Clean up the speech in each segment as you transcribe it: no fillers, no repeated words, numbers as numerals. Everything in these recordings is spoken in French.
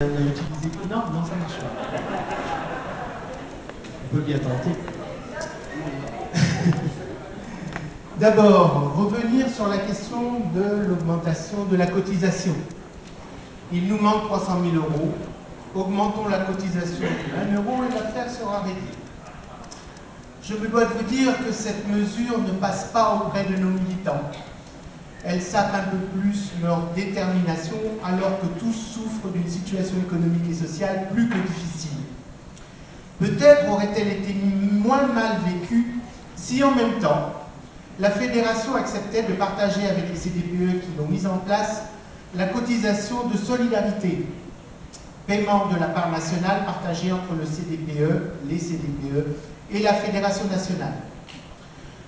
Non, non, ça marche pas. On peut bien tenter. D'abord, revenir sur la question de l'augmentation de la cotisation. Il nous manque 300 000 euros. Augmentons la cotisation de 1 euro et l'affaire sera réglée. Je me dois de vous dire que cette mesure ne passe pas auprès de nos militants. Elle sape un peu plus leur détermination alors que tous souffrent d'une situation économique et sociale plus que difficile. Peut-être aurait-elle été moins mal vécue si en même temps la Fédération acceptait de partager avec les CDPE qui l'ont mise en place la cotisation de solidarité, paiement de la part nationale partagée entre le CDPE, les CDPE et la Fédération nationale.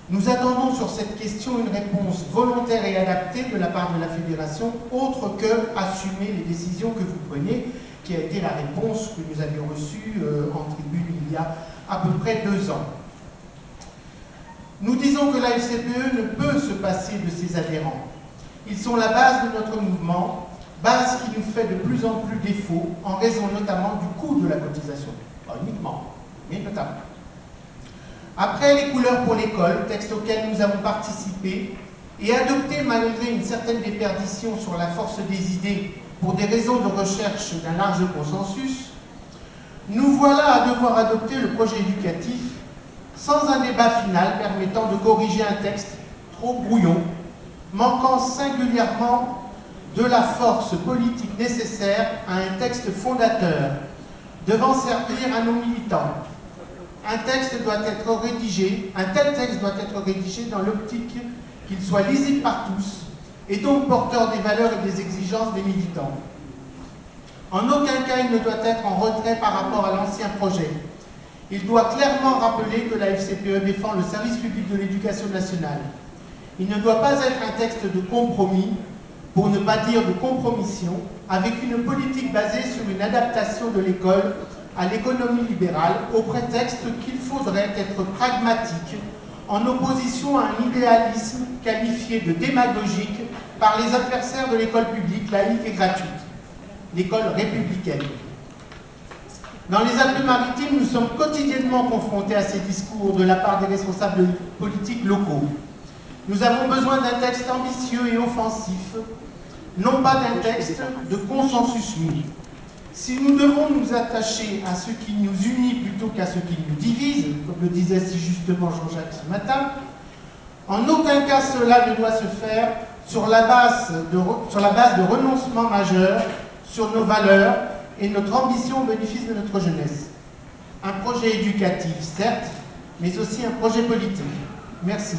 Nous attendons sur cette question une réponse volontaire et adaptée de la part de la Fédération, autre que assumer les décisions que vous prenez, qui a été la réponse que nous avions reçue en tribune il y a à peu près 2 ans. Nous disons que la FCPE ne peut se passer de ses adhérents. Ils sont la base de notre mouvement, base qui nous fait de plus en plus défaut, en raison notamment du coût de la cotisation. Pas uniquement, mais notamment. Après les couleurs pour l'école, texte auquel nous avons participé, et adopté malgré une certaine déperdition sur la force des idées pour des raisons de recherche d'un large consensus, nous voilà à devoir adopter le projet éducatif sans un débat final permettant de corriger un texte trop brouillon, manquant singulièrement de la force politique nécessaire à un texte fondateur, devant servir à nos militants. Un tel texte doit être rédigé dans l'optique qu'il soit lisible par tous et donc porteur des valeurs et des exigences des militants. En aucun cas il ne doit être en retrait par rapport à l'ancien projet. Il doit clairement rappeler que la FCPE défend le service public de l'éducation nationale. Il ne doit pas être un texte de compromis, pour ne pas dire de compromission, avec une politique basée sur une adaptation de l'école à l'économie libérale, au prétexte qu'il faudrait être pragmatique, en opposition à un idéalisme qualifié de démagogique par les adversaires de l'école publique, laïque et gratuite, l'école républicaine. Dans les Alpes-Maritimes, nous sommes quotidiennement confrontés à ces discours de la part des responsables politiques locaux. Nous avons besoin d'un texte ambitieux et offensif, non pas d'un texte de consensus mou. Si nous devons nous attacher à ce qui nous unit plutôt qu'à ce qui nous divise, comme le disait si justement Jean-Jacques ce matin, en aucun cas cela ne doit se faire sur la base de renoncements majeurs sur nos valeurs et notre ambition au bénéfice de notre jeunesse. Un projet éducatif, certes, mais aussi un projet politique. Merci.